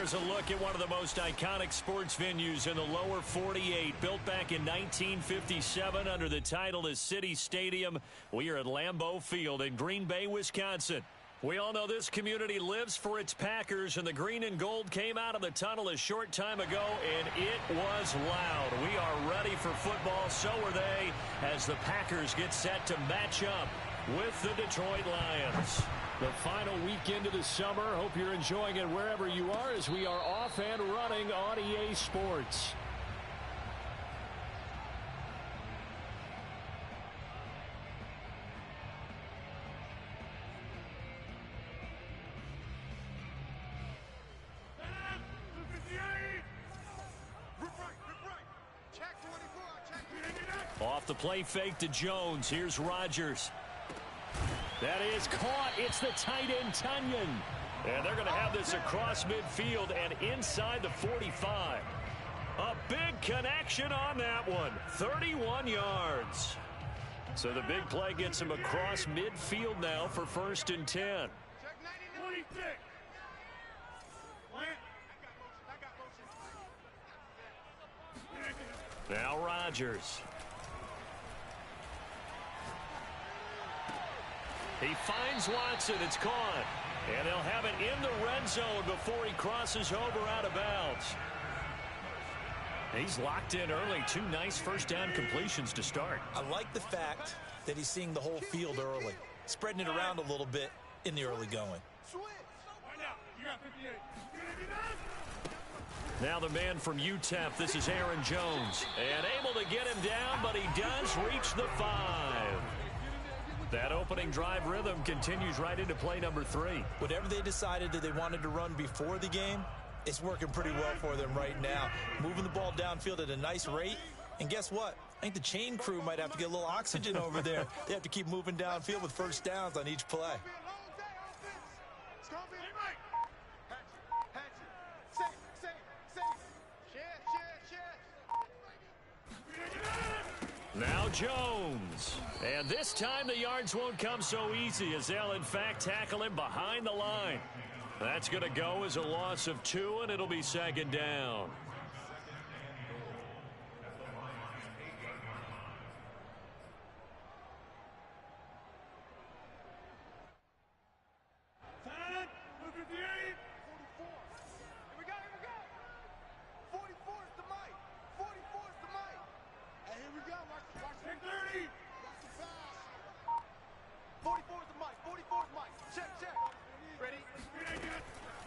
Here's a look at one of the most iconic sports venues in the lower 48. Built back in 1957 under the title of City Stadium. We are at Lambeau Field in Green Bay, Wisconsin. We all know this community lives for its Packers, and the green and gold came out of the tunnel a short time ago, and it was loud. We are ready for football, so are they, as the Packers get set to match up with the Detroit Lions. The final weekend of the summer. Hope you're enjoying it wherever you are as we are off and running on EA Sports. Off the play fake to Jones. Here's Rodgers. That is caught. It's the tight end, Tunyon. And they're going to have this across midfield and inside the 45. A big connection on that one. 31 yards. So the big play gets him across midfield now for 1st and 10. Now Rodgers. He finds Watson. It's caught. And they'll have it in the red zone before he crosses over out of bounds. He's locked in early. 2 nice first down completions to start. I like the fact that he's seeing the whole field early, spreading it around a little bit in the early going. Now the man from UTEP, this is Aaron Jones. And able to get him down, but he does reach the 5. That opening drive rhythm continues right into play number 3. Whatever they decided that they wanted to run before the game, it's working pretty well for them right now. Moving the ball downfield at a nice rate. And guess what? I think the chain crew might have to get a little oxygen over there. They have to keep moving downfield with first downs on each play. Now Jones. And this time the yards won't come so easy as they'll in fact tackle him behind the line. That's going to go as a loss of 2, and it'll be 2nd down.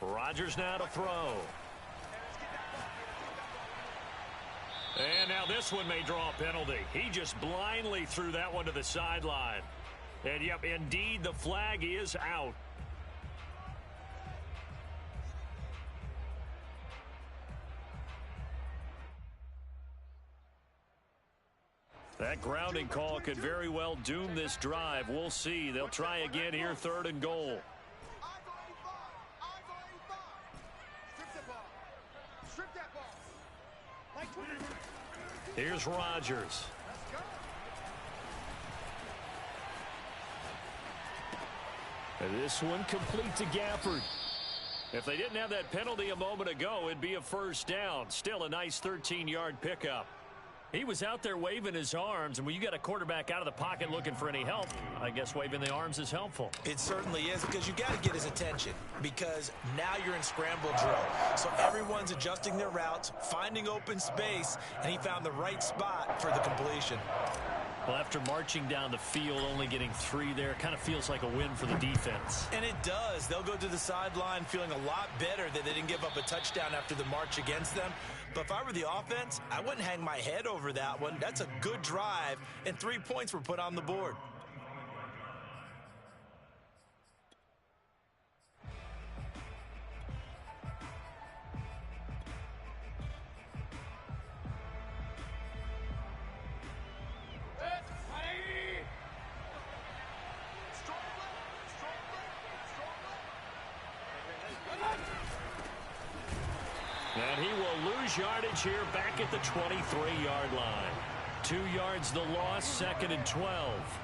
Rodgers now to throw. And now this one may draw a penalty. He just blindly threw that one to the sideline. And yep, indeed, the flag is out. That grounding call could very well doom this drive. We'll see. They'll try again here, 3rd and goal. Here's Rodgers. And this one complete to Gafford. If they didn't have that penalty a moment ago, it'd be a 1st down. Still a nice 13-yard pickup. He was out there waving his arms, and when you got a quarterback out of the pocket looking for any help, I guess waving the arms is helpful. It certainly is, because you got to get his attention, because now you're in scramble drill. So everyone's adjusting their routes, finding open space, and he found the right spot for the completion. Well, after marching down the field, only getting 3 there, kind of feels like a win for the defense. And it does. They'll go to the sideline feeling a lot better that they didn't give up a touchdown after the march against them. But if I were the offense, I wouldn't hang my head over that one. That's a good drive, and 3 points were put on the board. And he will lose yardage here back at the 23-yard line. 2 yards the loss, 2nd and 12.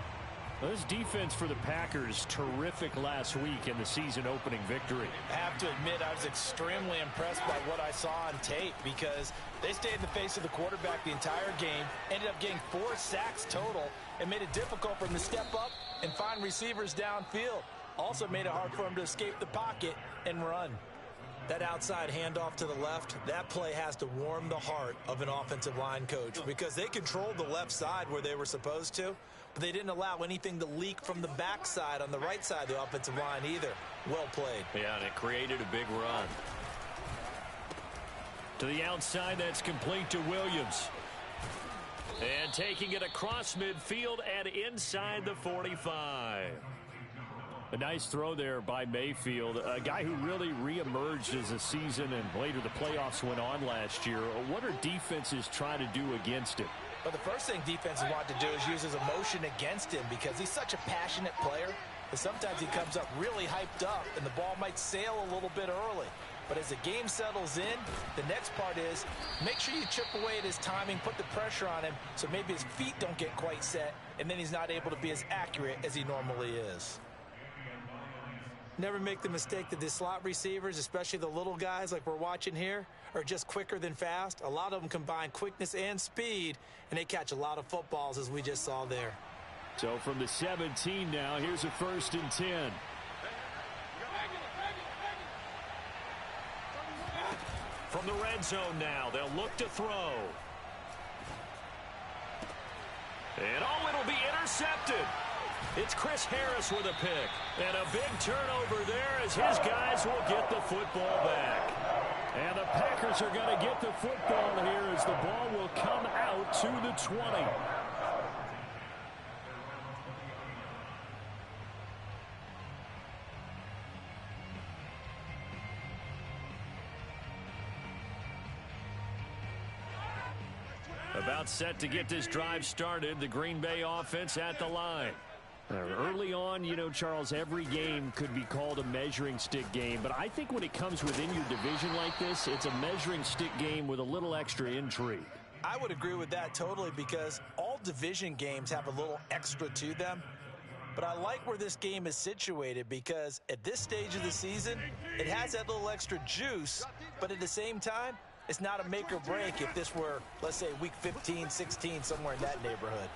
Well, this defense for the Packers, terrific last week in the season-opening victory. I have to admit, I was extremely impressed by what I saw on tape because they stayed in the face of the quarterback the entire game, ended up getting 4 sacks total, and made it difficult for him to step up and find receivers downfield. Also made it hard for him to escape the pocket and run. That outside handoff to the left, that play has to warm the heart of an offensive line coach because they controlled the left side where they were supposed to, but they didn't allow anything to leak from the backside on the right side of the offensive line either. Well played. Yeah, and it created a big run. To the outside, that's complete to Williams. And taking it across midfield and inside the 45. A nice throw there by Mayfield, a guy who really reemerged as the season and later the playoffs went on last year. What are defenses trying to do against him? Well, the first thing defenses want to do is use his emotion against him because he's such a passionate player that sometimes he comes up really hyped up and the ball might sail a little bit early. But as the game settles in, the next part is make sure you chip away at his timing, put the pressure on him so maybe his feet don't get quite set, and then he's not able to be as accurate as he normally is. Never make the mistake that the slot receivers, especially the little guys like we're watching here, are just quicker than fast. A lot of them combine quickness and speed, and they catch a lot of footballs as we just saw there. So from the 17 now, here's a 1st and 10. From the red zone now, they'll look to throw. And it'll be intercepted. It's Chris Harris with a pick. And a big turnover there as his guys will get the football back. And the Packers are going to get the football here as the ball will come out to the 20. About set to get this drive started. The Green Bay offense at the line. Early on, you know, Charles, every game could be called a measuring stick game. But I think when it comes within your division like this, it's a measuring stick game with a little extra intrigue. I would agree with that totally because all division games have a little extra to them. But I like where this game is situated because at this stage of the season, it has that little extra juice. But at the same time, it's not a make or break if this were, let's say, week 15, 16, somewhere in that neighborhood.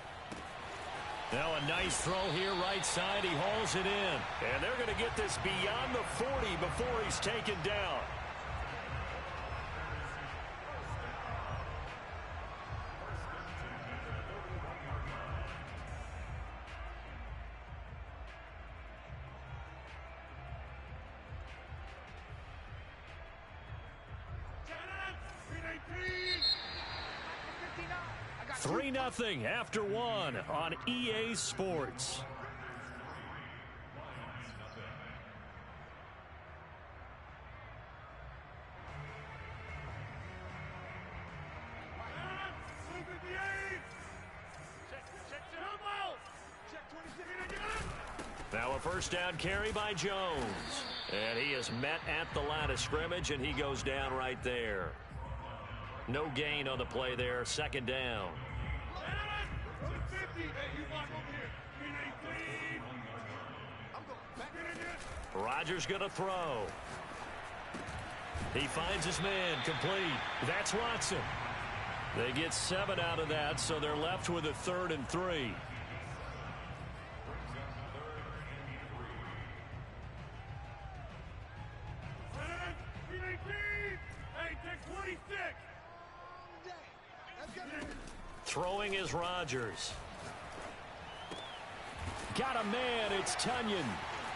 Now a nice throw here right side. He hauls it in. And they're going to get this beyond the 40 before he's taken down. Three 3-0 after one on EA Sports. Now a first down carry by Jones. And he is met at the line of scrimmage, and he goes down right there. No gain on the play there. 2nd down. Rodgers going to throw. He finds his man complete. That's Watson. They get 7 out of that, so they're left with a 3rd and 3. Throwing is Rodgers. Got a man. It's Tunyon.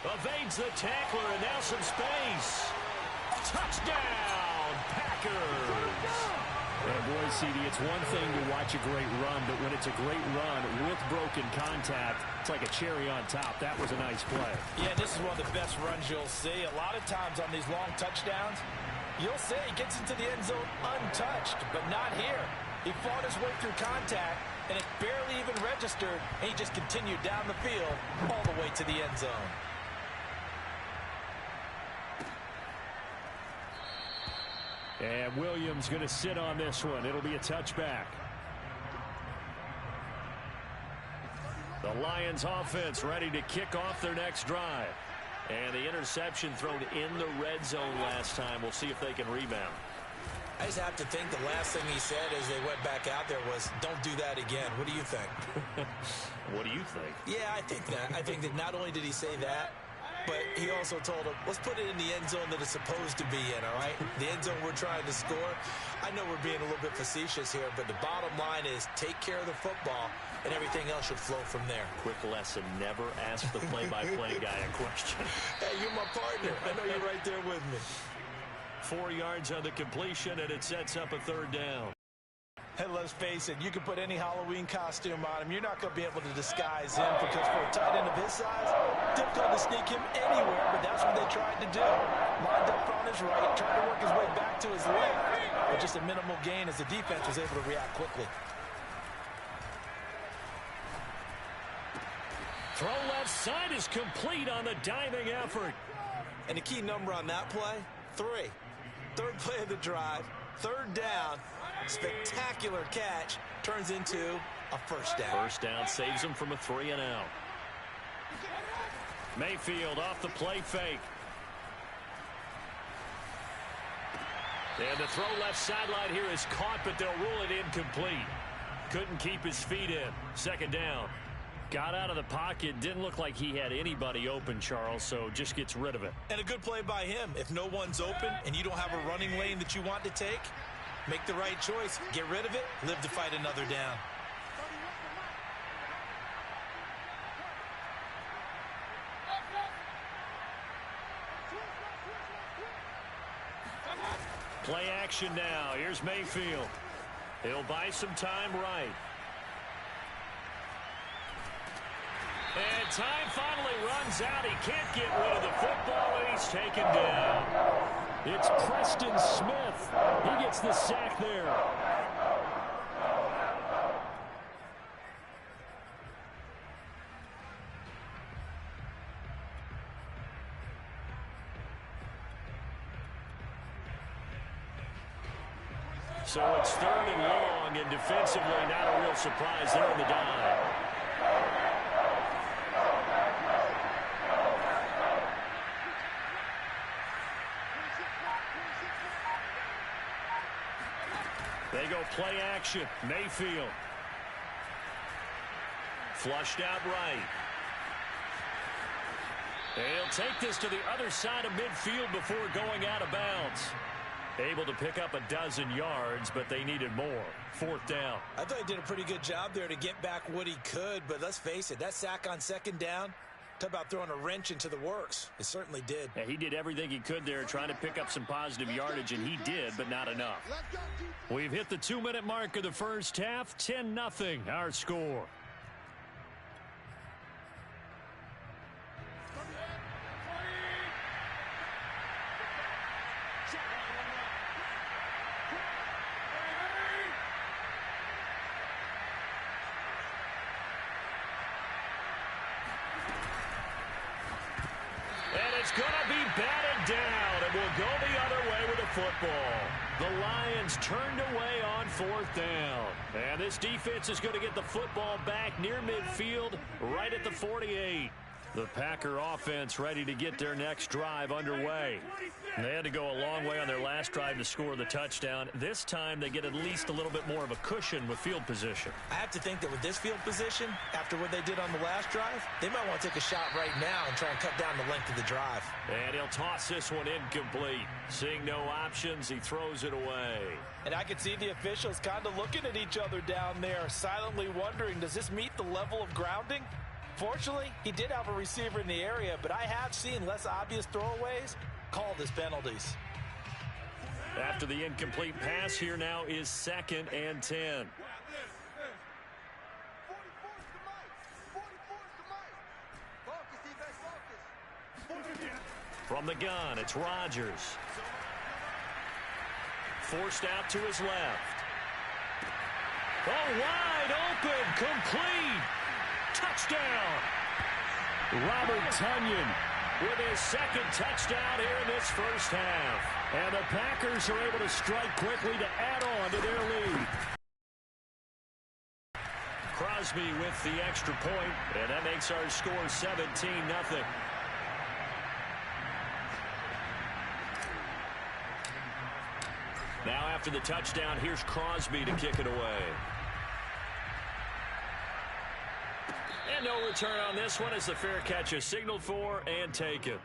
Evades the tackler, and now some space. Touchdown, Packers. And boy, CD, it's one thing to watch a great run, but when it's a great run with broken contact, it's like a cherry on top. That was a nice play. Yeah, this is one of the best runs you'll see. A lot of times on these long touchdowns, you'll say he gets into the end zone untouched, but not here. He fought his way through contact, and it barely even registered, and he just continued down the field all the way to the end zone. And Williams going to sit on this one. It'll be a touchback. The Lions offense ready to kick off their next drive. And the interception thrown in the red zone last time. We'll see if they can rebound. I just have to think the last thing he said as they went back out there was, don't do that again. What do you think? What do you think? Yeah, I think that. I think that not only did he say that, but he also told him, let's put it in the end zone that it's supposed to be in, all right? The end zone we're trying to score. I know we're being a little bit facetious here, but the bottom line is take care of the football, and everything else should flow from there. Quick lesson, never ask the play-by-play guy a question. Hey, you're my partner. I know you're right there with me. 4 yards on the completion, and it sets up a third down. Hey, let's face it, you can put any Halloween costume on him. You're not going to be able to disguise him because for a tight end of his size, difficult to sneak him anywhere, but that's what they tried to do. Lined up on his right, tried to work his way back to his left, but just a minimal gain as the defense was able to react quickly. Throw left side is complete on the diving effort. And the key number on that play, 3. Third play of the drive, third down. Spectacular catch turns into a first down. First down saves him from a 3-and-out. Mayfield off the play fake. And the throw left sideline here is caught, but they'll rule it incomplete. Couldn't keep his feet in. Second down. Got out of the pocket. Didn't look like he had anybody open, Charles, so just gets rid of it. And a good play by him. If no one's open and you don't have a running lane that you want to take, make the right choice. Get rid of it. Live to fight another down. Play action now. Here's Mayfield. He'll buy some time right. And time finally runs out. He can't get rid of the football, and he's taken down. It's Preston Smith. He gets the sack there. So it's third and long, and defensively not a real surprise there in the dive. They go play action. Mayfield. Flushed out right. He'll take this to the other side of midfield before going out of bounds. Able to pick up a dozen yards, but they needed more. Fourth down. I thought he did a pretty good job there to get back what he could, but let's face it, that sack on second down, talk about throwing a wrench into the works. It certainly did. Yeah, he did everything he could there trying to pick up some positive yardage, and he did, but not enough. We've hit the 2-minute mark of the first half. 10-0 our score. It's going to be batted down, and we'll go the other way with the football. The Lions turned away on fourth down. And this defense is going to get the football back near midfield, right at the 48. The Packer offense ready to get their next drive underway. They had to go a long way on their last drive to score the touchdown. This time they get at least a little bit more of a cushion with field position. I have to think that with this field position, after what they did on the last drive, they might want to take a shot right now and try and cut down the length of the drive. And he'll toss this one incomplete. Seeing no options, he throws it away. And I could see the officials kind of looking at each other down there, silently wondering, does this meet the level of grounding? Fortunately, he did have a receiver in the area, but I have seen less obvious throwaways called as penalties. After the incomplete pass, here now is 2nd and 10. From the gun, it's Rodgers. Forced out to his left. Oh, wide open, complete. Touchdown! Robert Tonyan with his second touchdown here in this first half. And the Packers are able to strike quickly to add on to their lead. Crosby with the extra point, and that makes our score 17-0. Now after the touchdown, here's Crosby to kick it away. And no return on this one as the fair catch is signaled for and taken.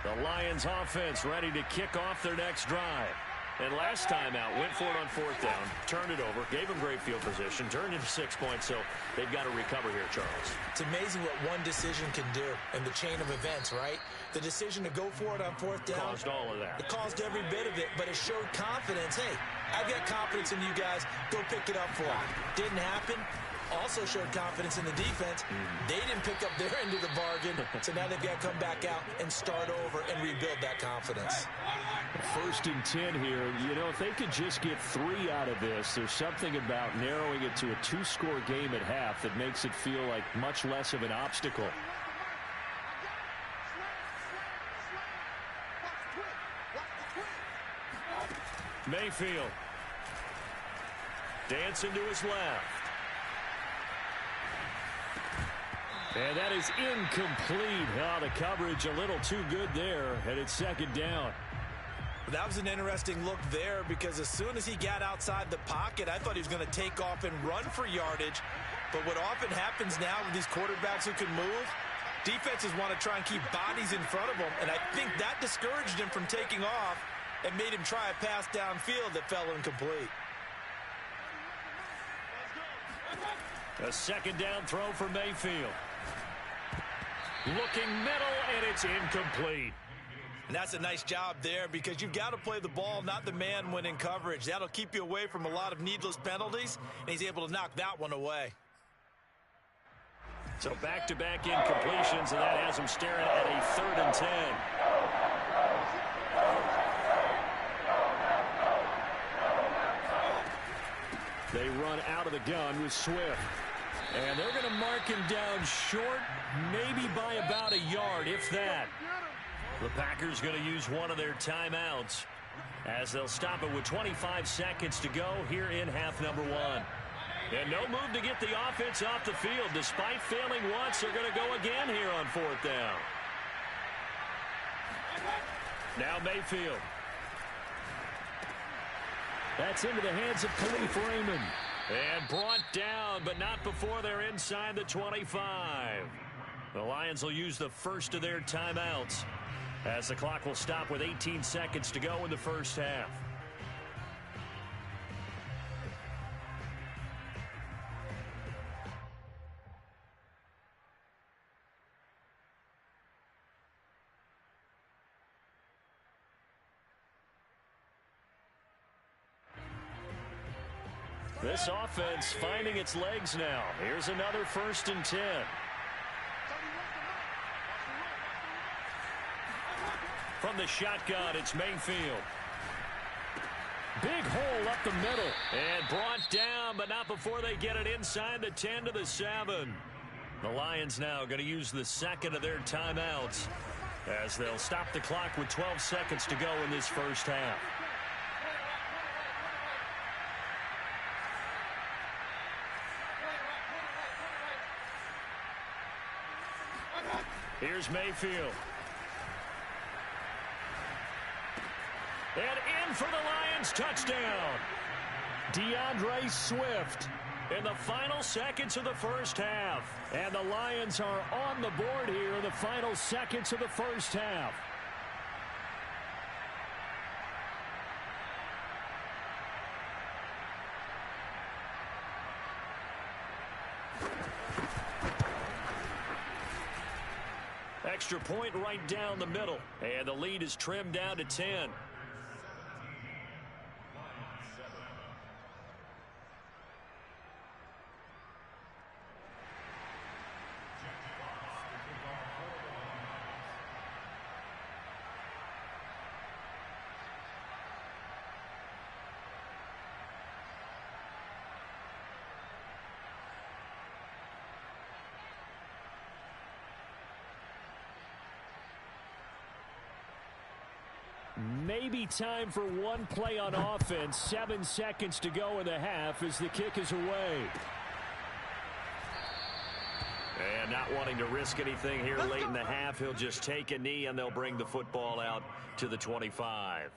The Lions offense ready to kick off their next drive. And last time out, went for it on fourth down, turned it over, gave them great field position, turned into 6 points, so they've got to recover here, Charles. It's amazing what one decision can do in the chain of events, right? The decision to go for it on fourth down. Caused all of that. It caused every bit of it, but it showed confidence. Hey, I've got confidence in you guys. Go pick it up for me. Didn't happen. Also showed confidence in the defense. They didn't pick up their end of the bargain, so now they've got to come back out and start over and rebuild that confidence. 1st and 10 here. You know, if they could just get 3 out of this, there's something about narrowing it to a 2-score game at half that makes it feel like much less of an obstacle. Mayfield. Dancing to his left. And that is incomplete. Oh, the coverage a little too good there, and it's 2nd down. That was an interesting look there because as soon as he got outside the pocket, I thought he was going to take off and run for yardage. But what often happens now with these quarterbacks who can move, defenses want to try and keep bodies in front of them, and I think that discouraged him from taking off and made him try a pass downfield that fell incomplete. A 2nd down throw for Mayfield. Looking middle, and it's incomplete. And that's a nice job there because you've got to play the ball, not the man when in coverage. That'll keep you away from a lot of needless penalties, and he's able to knock that one away. So back-to-back incompletions, and that has him staring at a 3rd and 10. They run out of the gun with Swift. And they're going to mark him down short, maybe by about a yard, if that. The Packers going to use one of their timeouts as they'll stop it with 25 seconds to go here in half number 1. And no move to get the offense off the field. Despite failing once, they're going to go again here on 4th down. Now Mayfield. That's into the hands of Khalif Raymond. And brought down, but not before they're inside the 25. The Lions will use the first of their timeouts as the clock will stop with 18 seconds to go in the first half. This offense finding its legs now. Here's another 1st and 10. From the shotgun, it's Mayfield. Big hole up the middle. And brought down, but not before they get it inside the 10 to the 7. The Lions now going to use the 2nd of their timeouts as they'll stop the clock with 12 seconds to go in this first half. Here's Mayfield. And in for the Lions, touchdown. DeAndre Swift in the final seconds of the first half. And the Lions are on the board here in the final seconds of the first half. Extra point right down the middle. And the lead is trimmed down to 10. maybe time for one play on offense. 7 seconds to go in the half as the kick is away. And not wanting to risk anything here late in the half, he'll just take a knee and they'll bring the football out to the 25.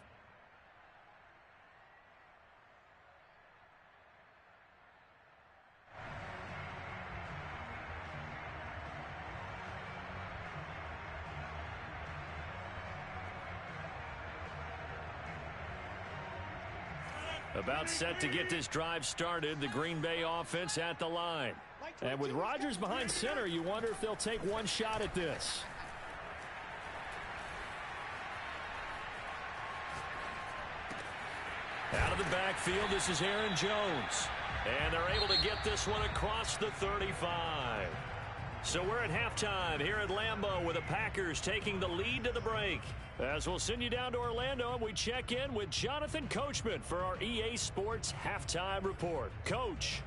About set to get this drive started, the Green Bay offense at the line. And with Rodgers behind center, you wonder if they'll take one shot at this. Out of the backfield, this is Aaron Jones. And they're able to get this one across the 35. So we're at halftime here at Lambeau with the Packers taking the lead to the break. As we'll send you down to Orlando, and we check in with Jonathan Coachman for our EA Sports Halftime Report. Coach.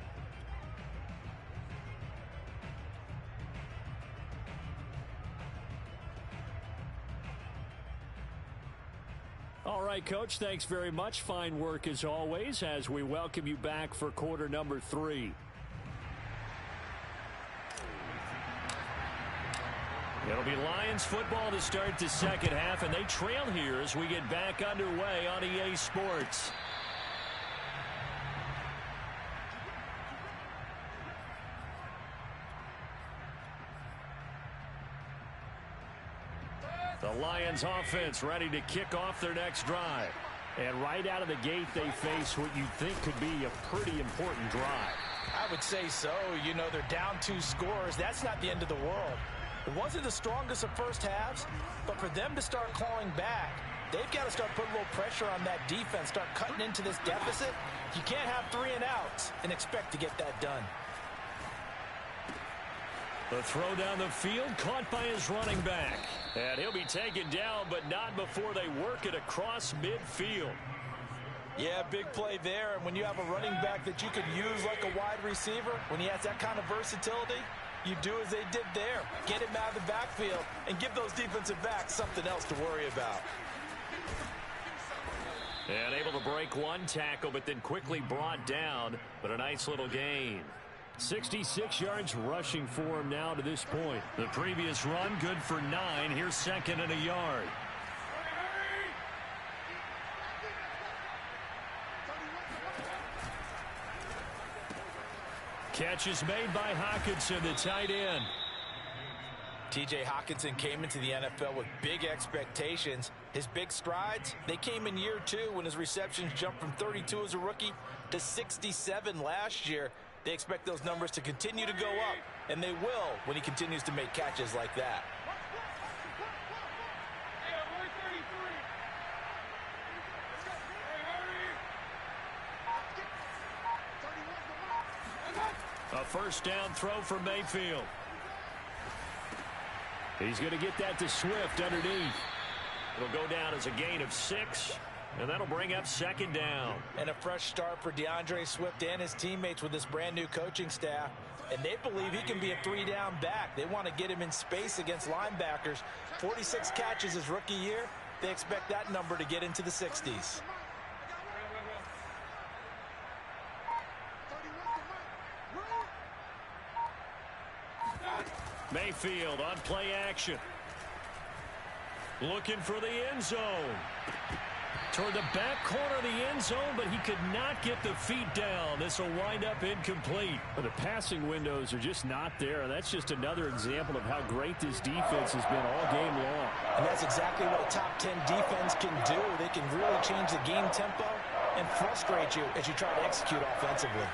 All right, Coach, thanks very much. Fine work as always as we welcome you back for quarter number 3. It'll be Lions football to start the second half, and they trail here as we get back underway on EA Sports. The Lions offense ready to kick off their next drive. And right out of the gate, they face what you think could be a pretty important drive. I would say so. You know, they're down 2 scores. That's not the end of the world. It wasn't the strongest of first halves, but for them to start clawing back, they've got to start putting a little pressure on that defense, start cutting into this deficit. You can't have 3 and outs and expect to get that done. The throw down the field caught by his running back. And he'll be taken down, but not before they work it across midfield. Yeah, big play there. And when you have a running back that you could use like a wide receiver, when he has that kind of versatility, you do as they did there. Get him out of the backfield and give those defensive backs something else to worry about. And able to break one tackle, but then quickly brought down. But a nice little gain. 66 yards rushing for him now to this point. The previous run good for 9. Here's second and a yard. Catch is made by Hockenson, the tight end. T.J. Hockenson came into the NFL with big expectations. His big strides, they came in year 2 when his receptions jumped from 32 as a rookie to 67 last year. They expect those numbers to continue to go up, and they will when he continues to make catches like that. A first down throw for Mayfield. He's going to get that to Swift underneath. It'll go down as a gain of 6, and that'll bring up second down. And a fresh start for DeAndre Swift and his teammates with this brand new coaching staff. And they believe he can be a 3-down back. They want to get him in space against linebackers. 46 catches his rookie year. They expect that number to get into the 60s. Mayfield on play action. Looking for the end zone. Toward the back corner of the end zone, but he could not get the feet down. This will wind up incomplete. The passing windows are just not there. That's just another example of how great this defense has been all game long. And that's exactly what a top 10 defense can do. They can really change the game tempo and frustrate you as you try to execute offensively.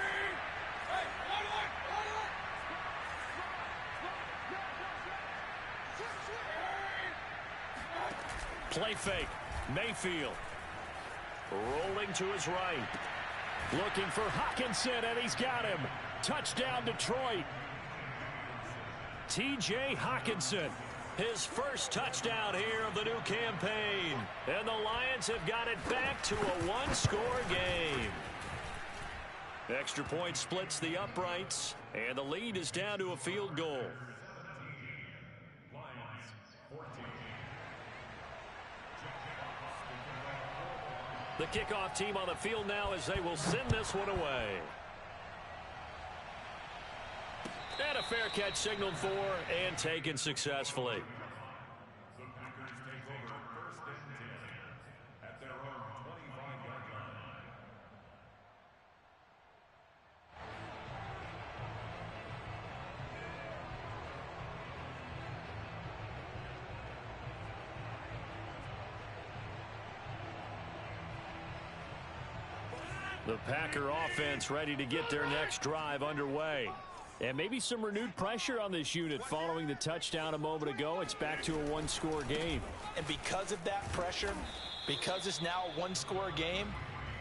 Play fake. Mayfield. Rolling to his right. Looking for Hockenson, and he's got him. Touchdown, Detroit. T.J. Hockenson. His first touchdown here of the new campaign. And the Lions have got it back to a one-score game. Extra point splits the uprights, and the lead is down to a field goal. The kickoff team on the field now as they will send this one away. And a fair catch signaled for and taken successfully. The Packer offense ready to get their next drive underway. And maybe some renewed pressure on this unit following the touchdown a moment ago. It's back to a one-score game. And because of that pressure, because it's now a one-score game,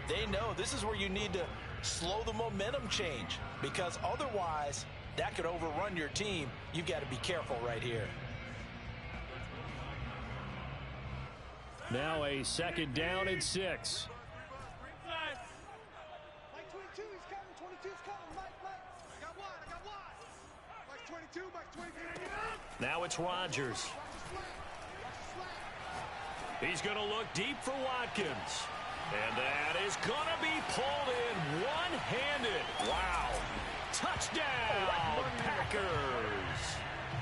they know this is where you need to slow the momentum change. Because otherwise, that could overrun your team. You've got to be careful right here. Now a 2nd down and 6. Now it's Rodgers. He's going to look deep for Watkins. And that is going to be pulled in one-handed. Wow. Touchdown, Packers.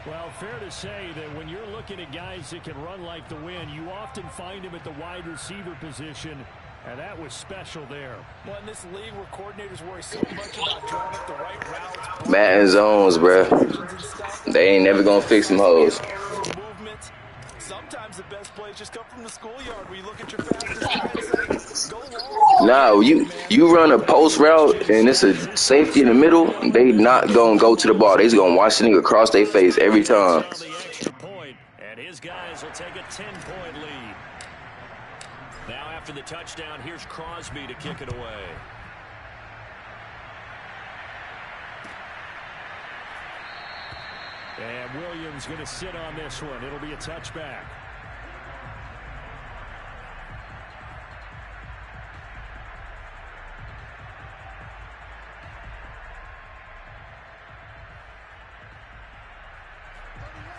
Well, fair to say that when you're looking at guys that can run like the wind, you often find them at the wide receiver position. And that was special there. Well, in this league where coordinators worry so much about drawing up the right routes. Madden zones, bro. They ain't never gonna fix them hoes. Sometimes the best plays just come from the schoolyard where you look at your fastest go long. No, you run a post route and it's a safety in the middle, they not gonna go to the ball. They just gonna watch the nigga cross their face every time. And his guys will take a 10-point lead. Now after the touchdown, here's Crosby to kick it away. And Williams going to sit on this one. It'll be a touchback.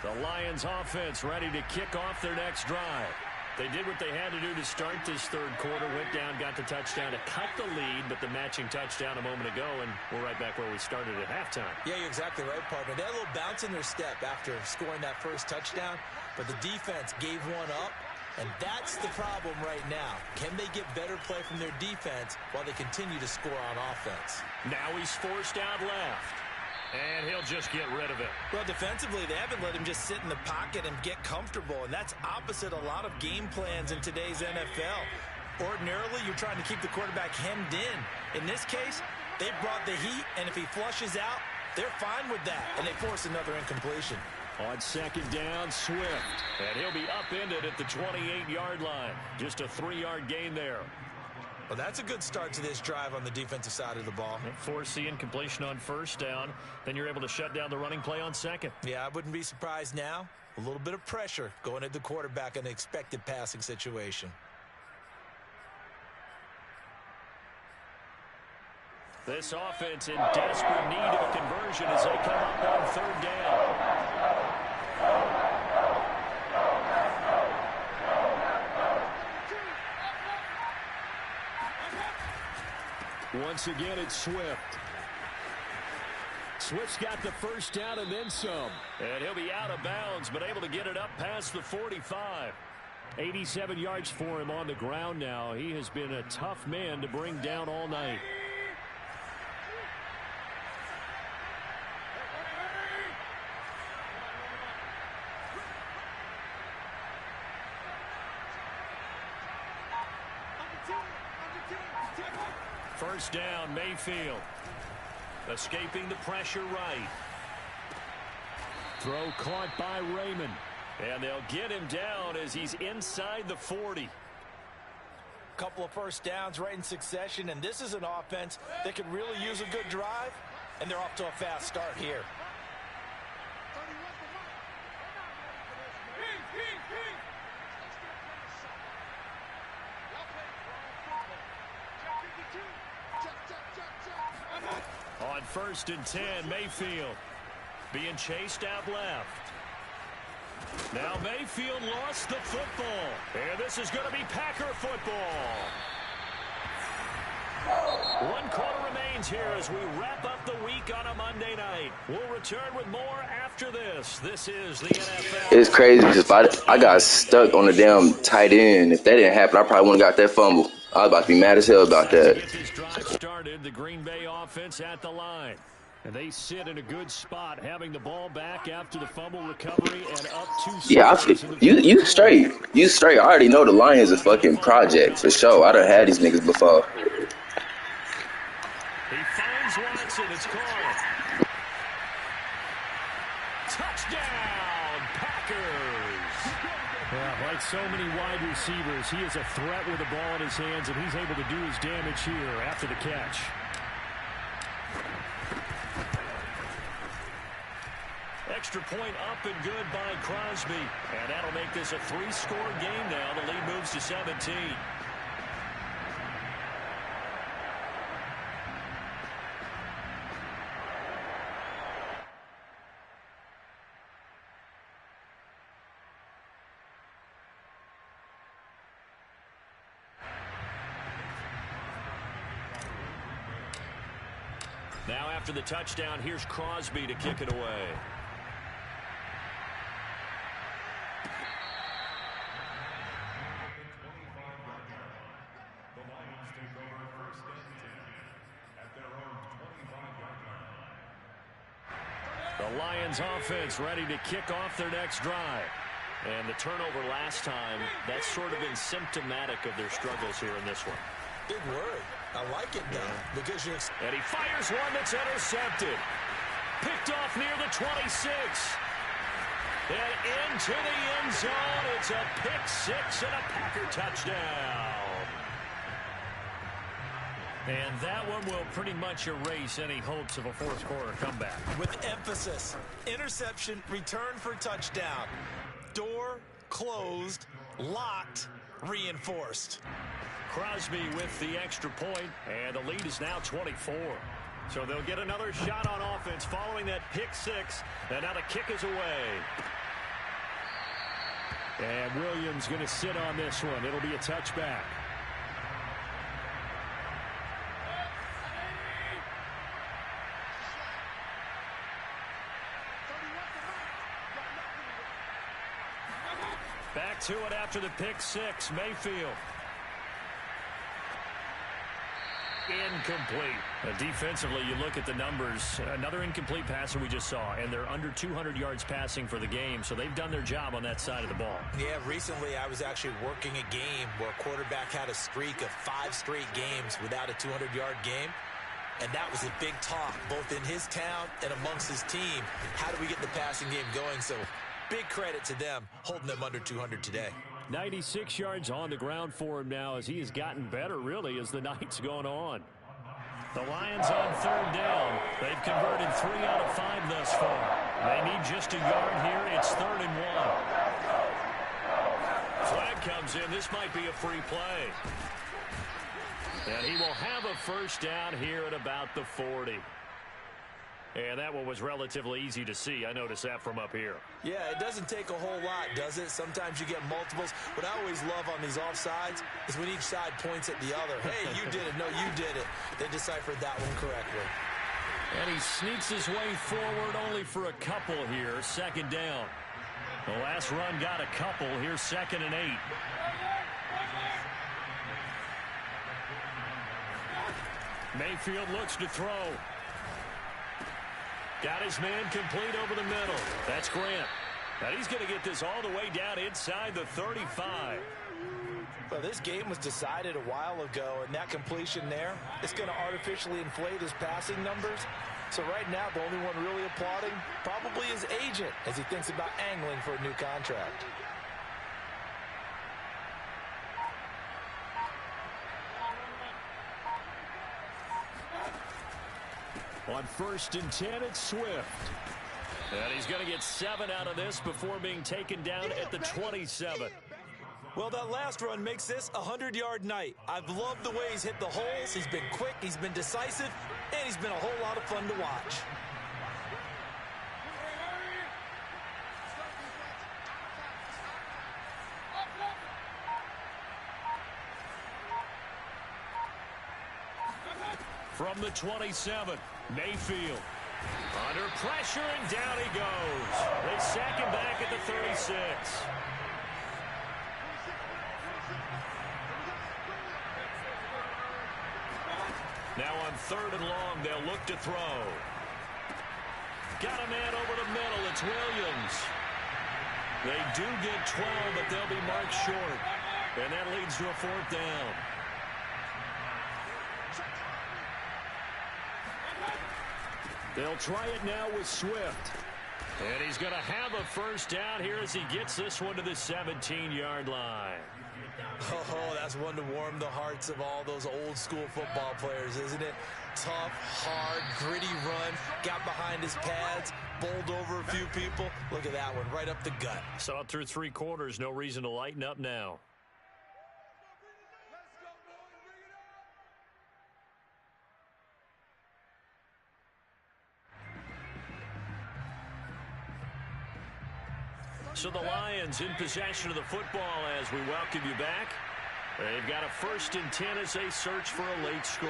The Lions offense ready to kick off their next drive. They did what they had to do to start this third quarter, went down, got the touchdown to cut the lead, but the matching touchdown a moment ago, and we're right back where we started at halftime. Yeah, you're exactly right, partner. They had a little bounce in their step after scoring that first touchdown, but the defense gave one up, and that's the problem right now. Can they get better play from their defense while they continue to score on offense? Now he's forced out left. And he'll just get rid of it. Well, defensively, they haven't let him just sit in the pocket and get comfortable, and that's opposite a lot of game plans in today's NFL. Ordinarily, you're trying to keep the quarterback hemmed in. In this case, they brought the heat, and if he flushes out, they're fine with that, and they force another incompletion. On 2nd down, Swift. And he'll be upended at the 28-yard line. Just a 3-yard gain there. Well, that's a good start to this drive on the defensive side of the ball. Force the incompletion on 1st down. Then you're able to shut down the running play on 2nd. Yeah, I wouldn't be surprised now. A little bit of pressure going at the quarterback in an expected passing situation. This offense in desperate need of a conversion as they come up on 3rd down. Once again, it's Swift. Swift's got the 1st down and then some. And he'll be out of bounds, but able to get it up past the 45. 87 yards for him on the ground now. He has been a tough man to bring down all night. First down, Mayfield. Escaping the pressure right. Throw caught by Raymond. And they'll get him down as he's inside the 40. Couple of first downs right in succession, and this is an offense that could really use a good drive, and they're off to a fast start here. On 1st and 10, Mayfield being chased out left. Now Mayfield lost the football. And this is going to be Packer football. 1 quarter remains here as we wrap up the week on a Monday night. We'll return with more after this. This is the NFL. It's crazy because I got stuck on the damn tight end. If that didn't happen, I probably wouldn't have got that fumble. I was about to be mad as hell about To that. get this drive started, the Green Bay offense at the line. And they sit in a good spot, having the ball back after the fumble recovery and up 2 Yeah, scores in the you fourth straight. quarter. You straight. I already know the Lions are fucking project for sure. I done had these niggas before. He finds Watson. It's caught. Touchdown, Packers. Yeah, like so many wide receivers, he is a threat with the ball in his hands, and he's able to do his damage here after the catch. Extra point up and good by Crosby. And that'll make this a 3-score game now. The lead moves to 17. Now after the touchdown, here's Crosby to kick it away. The Lions offense ready to kick off their next drive. And the turnover last time, that's sort of been symptomatic of their struggles here in this one. Big word. I like it now because you're... And he fires one that's intercepted. Picked off near the 26. And into the end zone. It's a pick six and a Packer touchdown. And that one will pretty much erase any hopes of a fourth quarter comeback. With emphasis, interception, return for touchdown. Door closed, locked, reinforced. Crosby with the extra point, and the lead is now 24. So they'll get another shot on offense following that pick six, and now the kick is away. And Williams going to sit on this one. It'll be a touchback. Back to it after the pick six. Mayfield. Incomplete. Defensively, you look at the numbers. Another incomplete passer we just saw, and they're under 200 yards passing for the game, so they've done their job on that side of the ball. Yeah, recently I was actually working a game where a quarterback had a streak of 5 straight games without a 200-yard game, and that was a big talk, both in his town and amongst his team. How do we get the passing game going? So big credit to them, holding them under 200 today. 96 yards on the ground for him now as he has gotten better, really, as the night's gone on. The Lions on third down. They've converted 3 out of 5 thus far. They need just a yard here. It's 3rd and 1. Flag comes in. This might be a free play. And he will have a first down here at about the 40. And that one was relatively easy to see. I noticed that from up here. Yeah, it doesn't take a whole lot, does it? Sometimes you get multiples. What I always love on these offsides is when each side points at the other. Hey, you did it. No, you did it. They deciphered that one correctly. And he sneaks his way forward only for a couple here. 2nd down. The last run got a couple. Here's 2nd and 8. Mayfield looks to throw. Got his man complete over the middle. That's Grant. Now he's going to get this all the way down inside the 35. Well, this game was decided a while ago, and that completion there, it's going to artificially inflate his passing numbers. So right now, the only one really applauding probably his agent as he thinks about angling for a new contract. On 1st and 10, it's Swift. And he's going to get 7 out of this before being taken down at the 27. Well, that last run makes this a 100-yard night. I've loved the way he's hit the holes. He's been quick, he's been decisive, and he's been a whole lot of fun to watch. From the 27, Mayfield. Under pressure, and down he goes. They sack him back at the 36. Now on 3rd and long, they'll look to throw. Got a man over the middle. It's Williams. They do get 12, but they'll be marked short. And that leads to a 4th down. They'll try it now with Swift. And he's going to have a first down here as he gets this one to the 17-yard line. Oh, that's one to warm the hearts of all those old school football players, isn't it? Tough, hard, gritty run. Got behind his pads, bowled over a few people. Look at that one, right up the gut. Saw it through 3 quarters. No reason to lighten up now. So the Lions in possession of the football as we welcome you back. They've got a 1st and 10 as they search for a late score.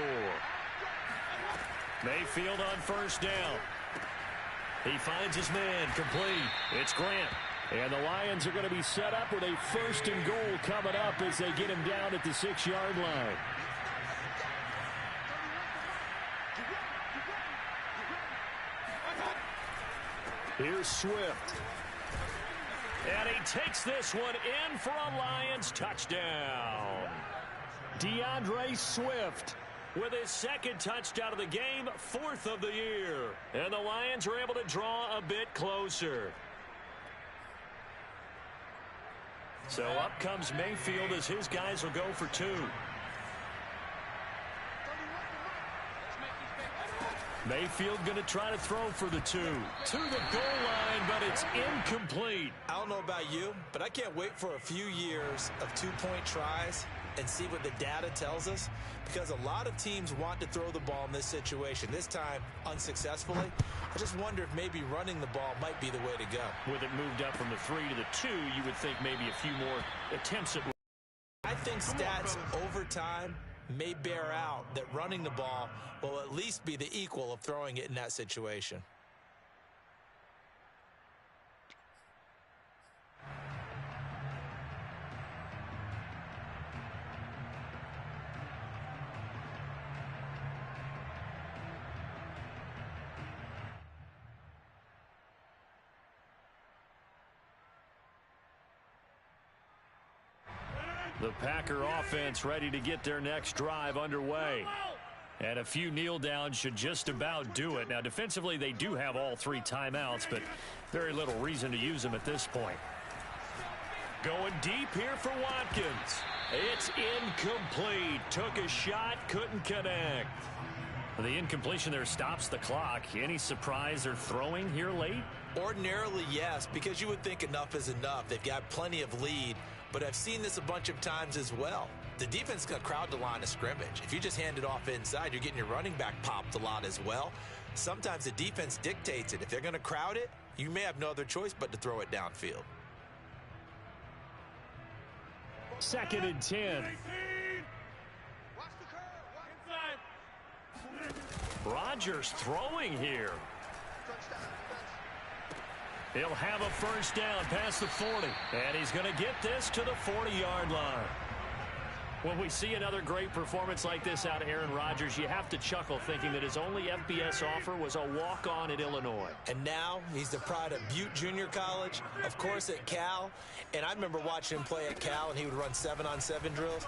Mayfield on 1st down. He finds his man complete. It's Grant. And the Lions are going to be set up with a 1st and goal coming up as they get him down at the 6-yard line. Here's Swift. And he takes this one in for a Lions touchdown. DeAndre Swift with his 2nd touchdown of the game, 4th of the year. And the Lions are able to draw a bit closer. So up comes Mayfield as his guys will go for 2. Mayfield going to try to throw for the 2. To the goal line, but it's incomplete. I don't know about you, but I can't wait for a few years of 2-point tries and see what the data tells us, because a lot of teams want to throw the ball in this situation. This time, unsuccessfully. I just wonder if maybe running the ball might be the way to go. With it moved up from the 3 to the 2, you would think maybe a few more attempts at. I think stats over time may bear out that running the ball will at least be the equal of throwing it in that situation. The Packer offense ready to get their next drive underway. And a few kneel downs should just about do it. Now, defensively, they do have all 3 timeouts, but very little reason to use them at this point. Going deep here for Watkins. It's incomplete. Took a shot, couldn't connect. The incompletion there stops the clock. Any surprise they're throwing here late? Ordinarily, yes, because you would think enough is enough. They've got plenty of lead. But I've seen this a bunch of times as well. The defense is going to crowd the line of scrimmage. If you just hand it off inside, you're getting your running back popped a lot as well. Sometimes the defense dictates it. If they're going to crowd it, you may have no other choice but to throw it downfield. 2nd and 10. Rodgers throwing here. He'll have a first down past the 40. And he's going to get this to the 40-yard line. When we see another great performance like this out of Aaron Rodgers, you have to chuckle thinking that his only FBS offer was a walk-on at Illinois. And now he's the pride of Butte Junior College, of course at Cal. And I remember watching him play at Cal, and he would run 7-on-7 drills.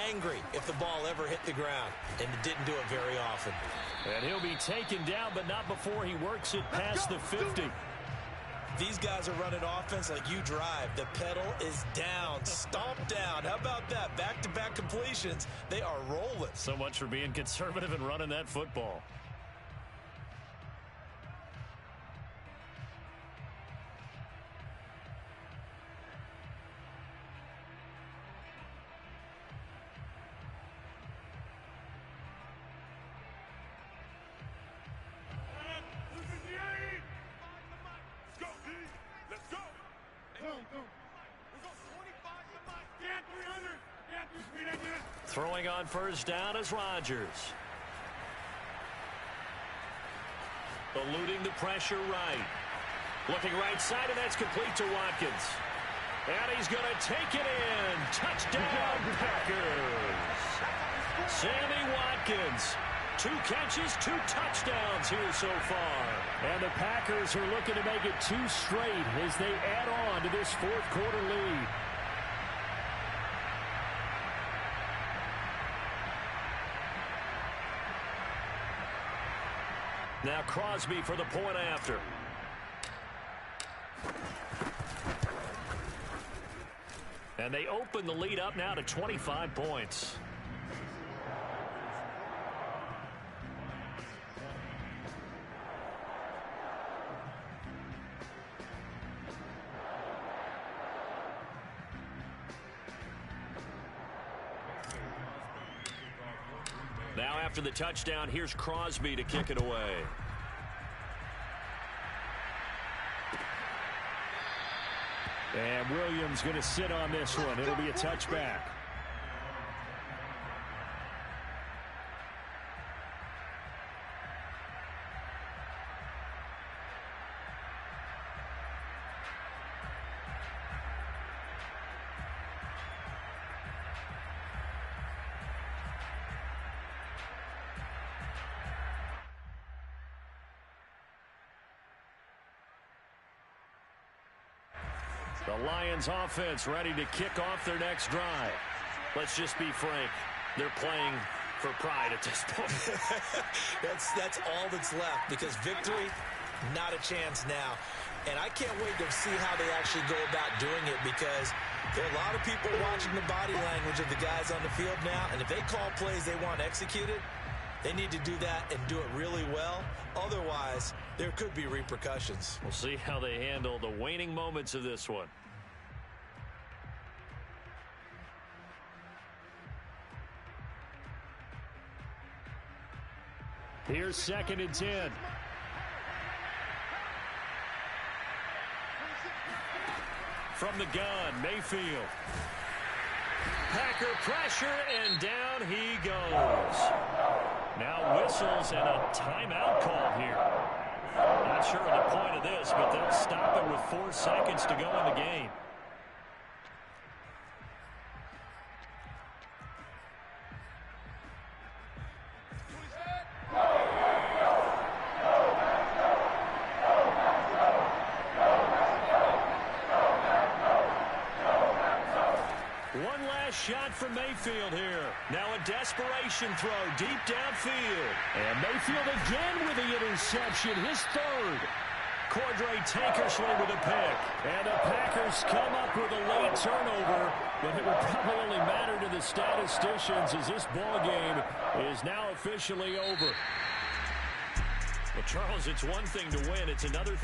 Angry if the ball ever hit the ground, and it didn't do it very often. And he'll be taken down, but not before he works it past the 50. These guys are running offense like you drive. The pedal is down, stomped down. How about that? Back-to-back completions. They are rolling. So much for being conservative and running that football. Throwing on first down is Rodgers. Eluding the pressure right. Looking right side, and that's complete to Watkins. And he's going to take it in. Touchdown, Packers. Sammy Watkins. 2 catches, 2 touchdowns here so far. And the Packers are looking to make it 2 straight as they add on to this fourth quarter lead. Now Crosby for the point after. And they open the lead up now to 25 points. Now after the touchdown, here's Crosby to kick it away. And Williams going to sit on this one. It'll be a touchback. The Lions offense ready to kick off their next drive. Let's just be frank. They're playing for pride at this point. That's all that's left, because victory, not a chance now. And I can't wait to see how they actually go about doing it, because there are a lot of people watching the body language of the guys on the field now. And if they call plays they want executed, they need to do that and do it really well. Otherwise, there could be repercussions. We'll see how they handle the waning moments of this one. Here's 2nd and 10. From the gun, Mayfield. Packer pressure, and down he goes. Now whistles and a timeout call here. Not sure of the point of this, but they'll stop it with 4 seconds to go in the game. One last shot from Mayfield here. Now a desperation throw deep downfield. And Mayfield again with the interception, his 3rd. Cordray Tankersley with a pick. And the Packers come up with a late turnover, but it will probably only matter to the statisticians as this ball game is now officially over. Well, Charles, it's one thing to win. It's another thing